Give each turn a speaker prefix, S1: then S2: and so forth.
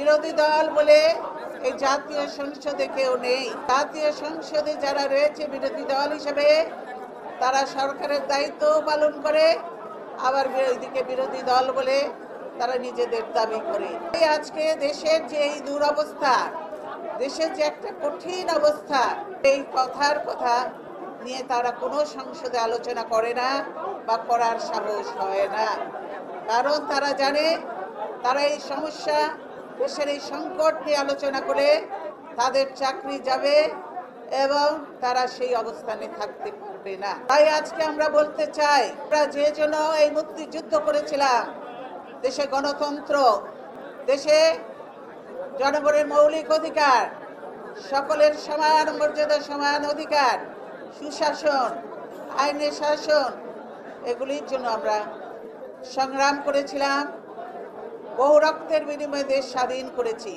S1: বিরোধী দল বলে এই জাতীয় সংসদে কেউ নেই। জাতীয় সংসদে যারা রয়েছে বিরোধী দল হিসেবে তারা সরকারের দায়িত্ব পালন করে, আবার এদিকে বিরোধী দল বলে তারা নিজেদের দাবি করে। আজকে দেশের যে এই দুরবস্থা, দেশের যে একটা কঠিন অবস্থা, এই কথা নিয়ে তারা কোনো সংসদে আলোচনা করে না বা করার সাহস হয় না। কারণ তারা জানে তারা এই সমস্যা, দেশের এই সংকট নিয়ে আলোচনা করে তাদের চাকরি যাবে এবং তারা সেই অবস্থানে থাকতে পারবে না। তাই আজকে আমরা বলতে চাই, আমরা যে জন্য এই মুক্তিযুদ্ধ করেছিলাম, দেশে গণতন্ত্র, দেশে জনগণের মৌলিক অধিকার, সকলের সমান মর্যাদা, সমান অধিকার, সুশাসন, আইনের শাসন, এগুলির জন্য আমরা সংগ্রাম করেছিলাম। বহু রক্তের বিনিময়ে দেশ স্বাধীন করেছি।